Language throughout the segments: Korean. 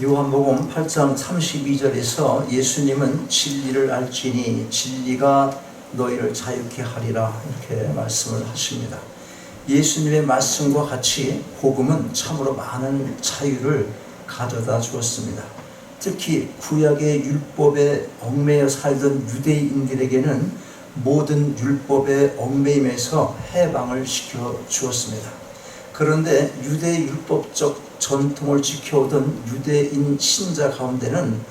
요한복음 8장 32절에서 예수님은 진리를 알지니 진리가 너희를 자유케 하리라 이렇게 말씀을 하십니다. 예수님의 말씀과 같이 복음은 참으로 많은 자유를 가져다 주었습니다. 특히 구약의 율법에 얽매여 살던 유대인들에게는 모든 율법의 얽매임에서 해방을 시켜 주었습니다. 그런데 유대 율법적 전통을 지켜오던 유대인 신자 가운데는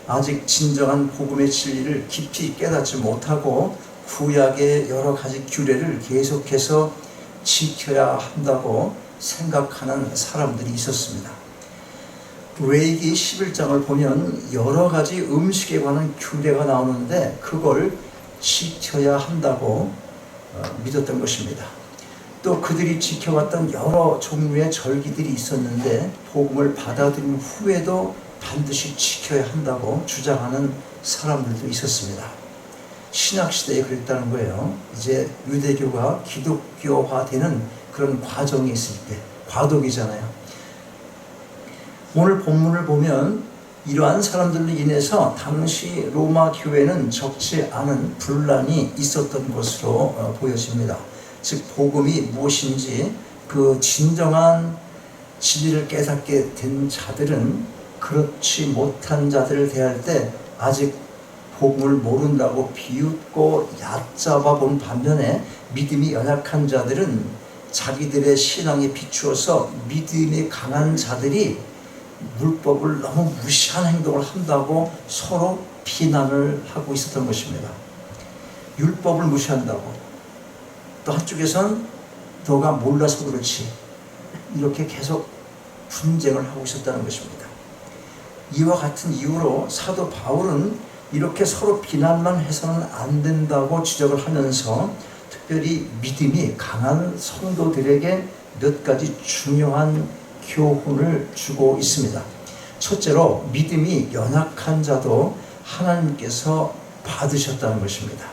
아직 진정한 복음의 진리를 깊이 깨닫지 못하고 구약의 여러 가지 규례를 계속해서 지켜야 한다고 생각하는 사람들이 있었습니다. 레위기 11장을 보면 여러 가지 음식에 관한 규례가 나오는데 그걸 지켜야 한다고 믿었던 것입니다. 또 그들이 지켜왔던 여러 종류의 절기들이 있었는데 복음을 받아들인 후에도 반드시 지켜야 한다고 주장하는 사람들도 있었습니다. 신약시대에 그랬다는 거예요. 이제 유대교가 기독교화되는 그런 과정이 있을 때, 과도기잖아요. 오늘 본문을 보면 이러한 사람들로 인해서 당시 로마 교회는 적지 않은 분란이 있었던 것으로 보여집니다. 즉 복음이 무엇인지 그 진정한 진리를 깨닫게 된 자들은 그렇지 못한 자들을 대할 때 아직 복음을 모른다고 비웃고 얕잡아 본 반면에 믿음이 연약한 자들은 자기들의 신앙에 비추어서 믿음이 강한 자들이 율법을 너무 무시한 행동을 한다고 서로 비난을 하고 있었던 것입니다. 율법을 무시한다고. 또 한쪽에선 너가 몰라서 그렇지 이렇게 계속 분쟁을 하고 있었다는 것입니다. 이와 같은 이유로 사도 바울은 이렇게 서로 비난만 해서는 안 된다고 지적을 하면서 특별히 믿음이 강한 성도들에게 몇 가지 중요한 교훈을 주고 있습니다. 첫째로 믿음이 연약한 자도 하나님께서 받으셨다는 것입니다.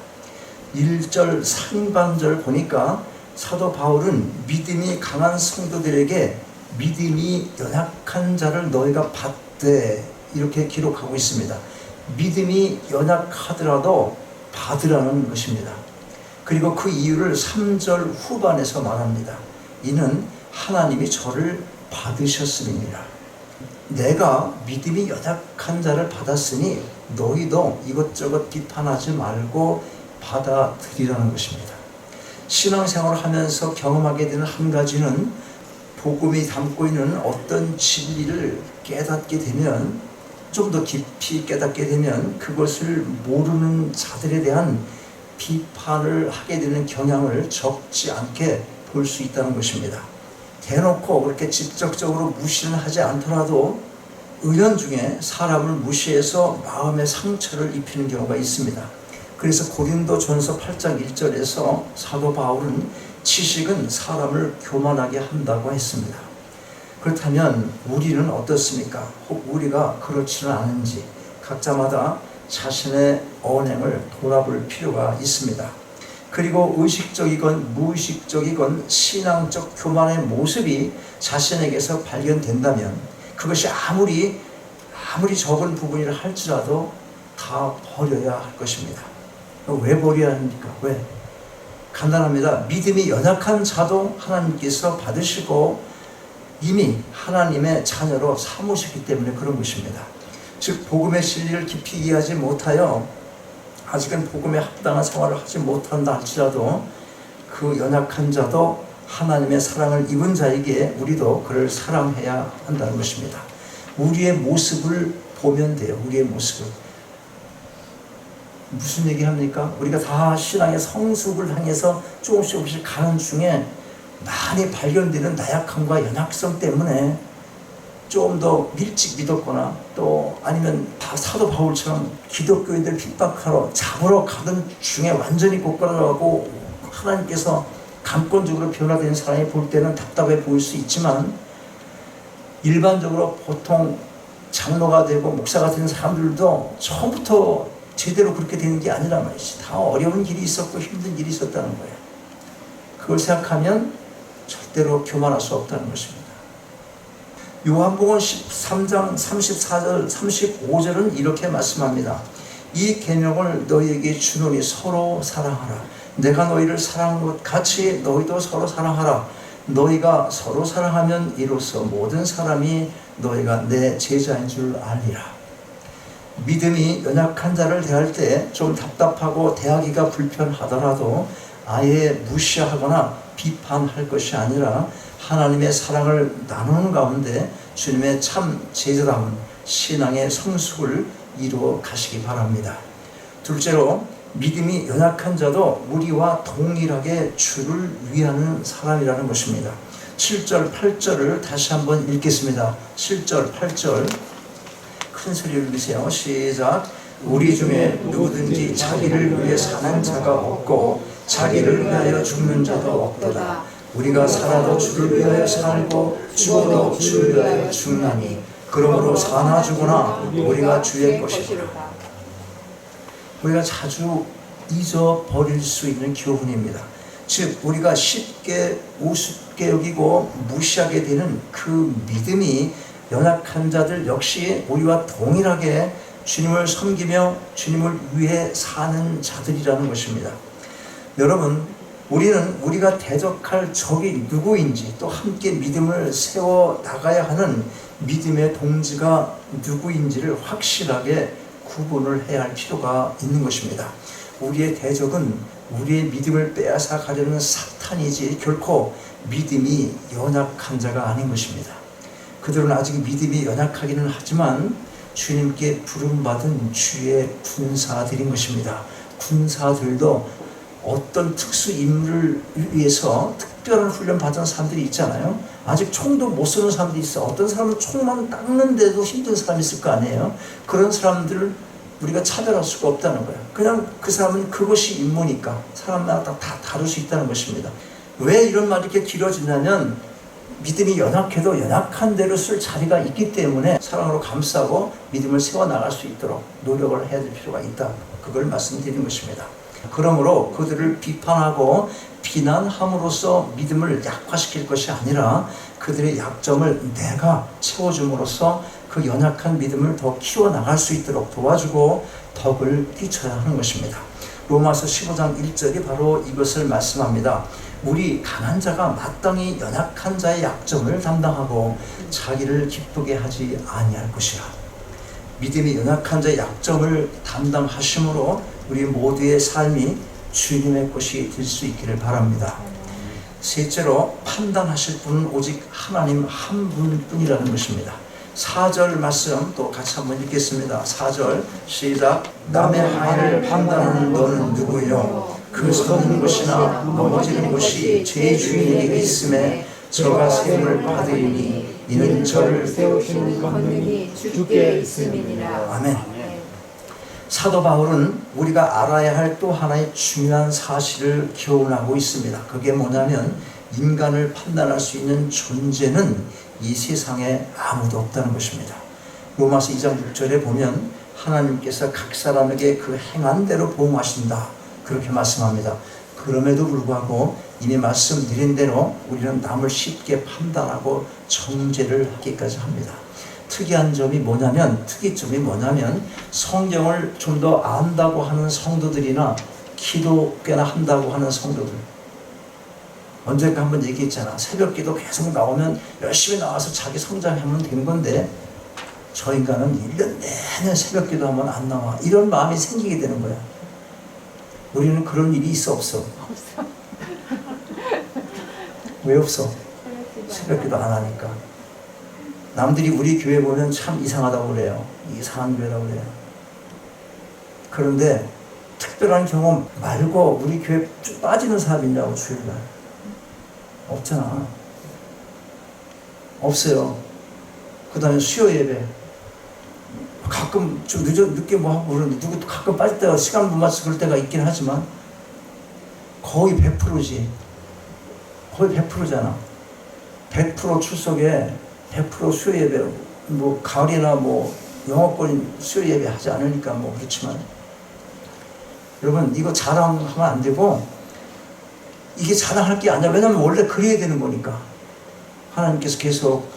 1절 상반절 보니까 사도 바울은 믿음이 강한 성도들에게 믿음이 연약한 자를 너희가 받되 이렇게 기록하고 있습니다. 믿음이 연약하더라도 받으라는 것입니다. 그리고 그 이유를 3절 후반에서 말합니다. 이는 하나님이 저를 받으셨음이니라. 내가 믿음이 연약한 자를 받았으니 너희도 이것저것 비판하지 말고 받아들이라는 것입니다. 신앙생활을 하면서 경험하게 되는 한 가지는 복음이 담고 있는 어떤 진리를 깨닫게 되면 좀 더 깊이 깨닫게 되면 그것을 모르는 자들에 대한 비판을 하게 되는 경향을 적지 않게 볼 수 있다는 것입니다. 대놓고 그렇게 직접적으로 무시는 하지 않더라도 은연중에 사람을 무시해서 마음의 상처를 입히는 경우가 있습니다. 그래서 고린도전서 8장 1절에서 사도 바울은 지식은 사람을 교만하게 한다고 했습니다. 그렇다면 우리는 어떻습니까? 혹 우리가 그렇지는 않은지 각자마다 자신의 언행을 돌아볼 필요가 있습니다. 그리고 의식적이건 무의식적이건 신앙적 교만의 모습이 자신에게서 발견된다면 그것이 아무리 적은 부분이라 할지라도 다 버려야 할 것입니다. 왜 버려야 합니까? 왜? 간단합니다. 믿음이 연약한 자도 하나님께서 받으시고 이미 하나님의 자녀로 삼으셨기 때문에 그런 것입니다. 즉 복음의 진리를 깊이 이해하지 못하여 아직은 복음에 합당한 생활을 하지 못한다 할지라도 그 연약한 자도 하나님의 사랑을 입은 자에게 우리도 그를 사랑해야 한다는 것입니다. 우리의 모습을 보면 돼요. 우리의 모습을. 무슨 얘기 합니까? 우리가 다 신앙의 성숙을 향해서 조금씩 가는 중에 많이 발견되는 나약함과 연약성 때문에 좀 더 일찍 믿었거나 또 아니면 사도 바울처럼 기독교인들 핍박하러 잡으러 가던 중에 완전히 고꾸라가고 하나님께서 감권적으로 변화된 사람이 볼 때는 답답해 보일 수 있지만 일반적으로 보통 장로가 되고 목사가 되는 사람들도 처음부터 제대로 그렇게 되는 게 아니란 말이지. 다 어려운 길이 있었고 힘든 일이 있었다는 거예요. 그걸 생각하면 절대로 교만할 수 없다는 것입니다. 요한복음 13장 34절 35절은 이렇게 말씀합니다. 이 계명을 너희에게 주노니 서로 사랑하라. 내가 너희를 사랑한 것 같이 너희도 서로 사랑하라. 너희가 서로 사랑하면 이로써 모든 사람이 너희가 내 제자인 줄 알리라. 믿음이 연약한 자를 대할 때 좀 답답하고 대하기가 불편하더라도 아예 무시하거나 비판할 것이 아니라 하나님의 사랑을 나누는 가운데 주님의 참 제자다운 신앙의 성숙을 이루어 가시기 바랍니다. 둘째로 믿음이 연약한 자도 우리와 동일하게 주를 위하는 사람이라는 것입니다. 7절 8절을 다시 한번 읽겠습니다. 7절 8절 큰 소리로 읽으세요. 시작. 우리 중에 누구든지 자기를 위해 사는 자가 없고 자기를 위하여 죽는 자도 없도다. 우리가 살아도 주를 위하여 살고 죽어도 주를 위하여 죽나니 그러므로 사나 죽으나 우리가 주의 것이라. 우리가 자주 잊어버릴 수 있는 교훈입니다. 즉 우리가 쉽게 우습게 여기고 무시하게 되는 그 믿음이 연약한 자들 역시 우리와 동일하게 주님을 섬기며 주님을 위해 사는 자들이라는 것입니다. 여러분, 우리는 우리가 대적할 적이 누구인지 또 함께 믿음을 세워 나가야 하는 믿음의 동지가 누구인지를 확실하게 구분을 해야 할 필요가 있는 것입니다. 우리의 대적은 우리의 믿음을 빼앗아 가려는 사탄이지 결코 믿음이 연약한 자가 아닌 것입니다. 그들은 아직 믿음이 연약하기는 하지만 주님께 부름받은 주의 군사들인 것입니다. 군사들도 어떤 특수 임무를 위해서 특별한 훈련 받은 사람들이 있잖아요. 아직 총도 못 쏘는 사람들이 있어. 어떤 사람은 총만 닦는데도 힘든 사람이 있을 거 아니에요. 그런 사람들을 우리가 차별할 수가 없다는 거예요. 그냥 그 사람은 그것이 임무니까 사람마다 다 다를 수 있다는 것입니다. 왜 이런 말이 이렇게 길어지냐면 믿음이 연약해도 연약한 대로 쓸 자리가 있기 때문에 사랑으로 감싸고 믿음을 세워나갈 수 있도록 노력을 해야 될 필요가 있다. 그걸 말씀드린 것입니다. 그러므로 그들을 비판하고 비난함으로써 믿음을 약화시킬 것이 아니라 그들의 약점을 내가 채워줌으로써 그 연약한 믿음을 더 키워나갈 수 있도록 도와주고 덕을 끼쳐야 하는 것입니다. 로마서 15장 1절이 바로 이것을 말씀합니다. 우리 강한 자가 마땅히 연약한 자의 약점을 담당하고 자기를 기쁘게 하지 아니할 것이라. 믿음이 연약한 자의 약점을 담당하심으로 우리 모두의 삶이 주님의 것이 될 수 있기를 바랍니다. 셋째로 판단하실 분은 오직 하나님 한 분뿐이라는 것입니다. 4절 말씀 또 같이 한번 읽겠습니다. 4절 시작. 남의 하인을 판단하는 너는 누구요? 그 서는 곳이나 넘어지는 곳이 제 주인에게 있음에 저가 세움을 받으리니 이는 저를 세우시는 권능이 주께 있음이니라. 아멘. 사도 바울은 우리가 알아야 할 또 하나의 중요한 사실을 교훈하고 있습니다. 그게 뭐냐면 인간을 판단할 수 있는 존재는 이 세상에 아무도 없다는 것입니다. 로마서 2장 6절에 보면 하나님께서 각 사람에게 그 행한 대로 보응하신다. 그렇게 말씀합니다. 그럼에도 불구하고 이미 말씀드린 대로 우리는 남을 쉽게 판단하고 정죄를 하기까지 합니다. 특이점이 뭐냐면 성경을 좀 더 안다고 하는 성도들이나 기도 꽤나 한다고 하는 성도들, 언젠가 한번 얘기했잖아. 새벽 기도 계속 나오면 열심히 나와서 자기 성장하면 된 건데 저 인간은 1년 내내 새벽 기도하면 안 나와. 이런 마음이 생기게 되는 거야. 우리는 그런 일이 있어 없어? 왜 없어? 새벽 기도 안 하니까. 남들이 우리 교회 보면 참 이상하다고 그래요. 이상한 교회라고 그래요. 그런데 특별한 경험 말고 우리 교회 쭉 빠지는 사람 있냐고. 주일날 없잖아. 없어요. 그 다음에 수요 예배 가끔 좀 늦게 뭐 하고 그러는데 누구 가끔 빠질 때가 시간 못 맞춰서 그럴 때가 있긴 하지만 거의 100%지. 거의 100%잖아. 100% 출석에 100% 수요 예배, 뭐 가을이나 뭐 영어권 수요 예배 하지 않으니까 뭐 그렇지만 여러분 이거 자랑하면 안 되고 이게 자랑할 게 아니야. 왜냐면 원래 그래야 되는 거니까. 하나님께서 계속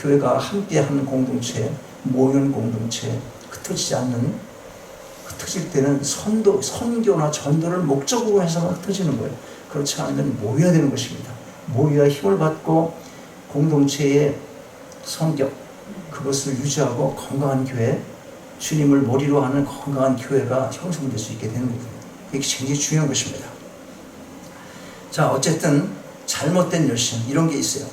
교회가 함께하는 공동체, 모이는 공동체, 흩어지지 않는, 흩어질 때는 선교나 전도를 목적으로 해서만 흩어지는 거예요. 그렇지 않으면 모여야 되는 것입니다. 모여야 힘을 받고 공동체의 성격, 그것을 유지하고 건강한 교회, 주님을 머리로 하는 건강한 교회가 형성될 수 있게 되는 거예요. 이게 굉장히 중요한 것입니다. 자, 어쨌든 잘못된 열심, 이런 게 있어요.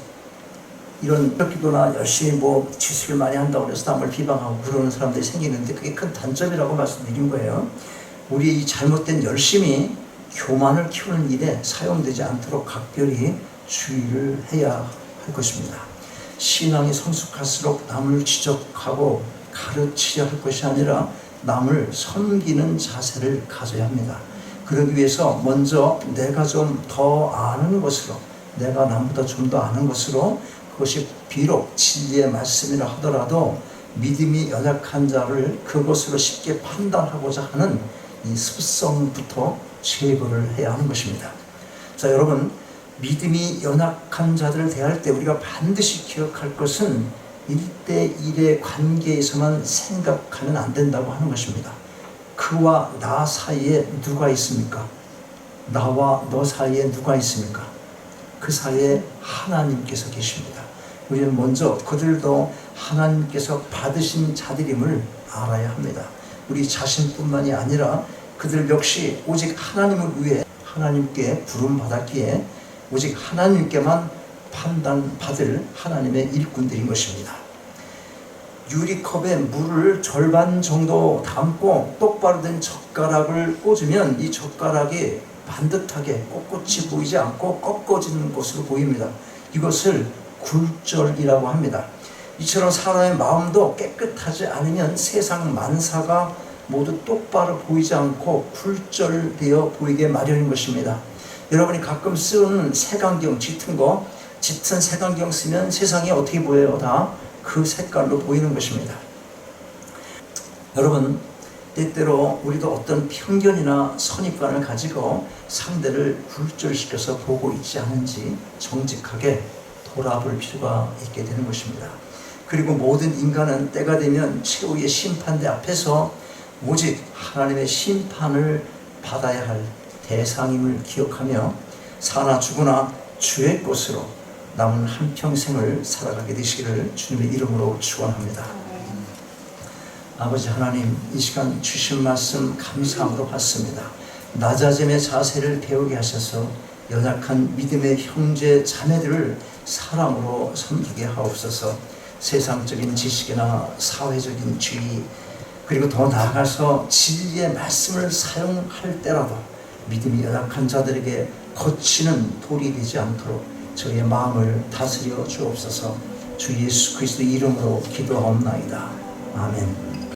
이런 기도나 열심히 지식을 많이 한다고 해서 남을 비방하고 그러는 사람들이 생기는데 그게 큰 단점이라고 말씀드린 거예요. 우리 이 잘못된 열심이 교만을 키우는 일에 사용되지 않도록 각별히 주의를 해야 할 것입니다. 신앙이 성숙할수록 남을 지적하고 가르치려 할 것이 아니라 남을 섬기는 자세를 가져야 합니다. 그러기 위해서 먼저 내가 좀 더 아는 것으로, 내가 남보다 좀 더 아는 것으로, 그것이 비록 진리의 말씀이라 하더라도 믿음이 연약한 자를 그것으로 쉽게 판단하고자 하는 이 습성부터 제거를 해야 하는 것입니다. 자, 여러분, 믿음이 연약한 자들을 대할 때 우리가 반드시 기억할 것은 1대1의 관계에서만 생각하면 안 된다고 하는 것입니다. 그와 나 사이에 누가 있습니까? 나와 너 사이에 누가 있습니까? 그 사이에 하나님께서 계십니다. 우리는 먼저 그들도 하나님께서 받으신 자들임을 알아야 합니다. 우리 자신뿐만이 아니라 그들 역시 오직 하나님을 위해 하나님께 부름받았기에 오직 하나님께만 판단받을 하나님의 일꾼들인 것입니다. 유리컵에 물을 절반 정도 담고 똑바로 된 젓가락을 꽂으면 이 젓가락이 반듯하게 꼿꼿이 보이지 않고 꺾어지는 것으로 보입니다. 이것을 굴절이라고 합니다. 이처럼 사람의 마음도 깨끗하지 않으면 세상 만사가 모두 똑바로 보이지 않고 굴절되어 보이게 마련인 것입니다. 여러분이 가끔 쓰는 색안경, 짙은 색안경 쓰면 세상이 어떻게 보여요? 다 그 색깔로 보이는 것입니다. 여러분, 때때로 우리도 어떤 편견이나 선입관을 가지고 상대를 굴절시켜서 보고 있지 않은지 정직하게 돌아볼 필요가 있게 되는 것입니다. 그리고 모든 인간은 때가 되면 최후의 심판대 앞에서 오직 하나님의 심판을 받아야 할 대상임을 기억하며 사나 죽으나 주의 것으로 남은 한평생을 살아가게 되시기를 주님의 이름으로 축원합니다. 아버지 하나님, 이 시간 주신 말씀 감사함으로 받습니다. 낮아짐의 자세를 배우게 하셔서 연약한 믿음의 형제 자매들을 사랑으로 섬기게 하옵소서. 세상적인 지식이나 사회적인 지위, 그리고 더 나아가서 진리의 말씀을 사용할 때라도 믿음이 연약한 자들에게 거치는 돌이 되지 않도록 저희의 마음을 다스려 주옵소서. 주 예수 그리스도 이름으로 기도하옵나이다. 아멘.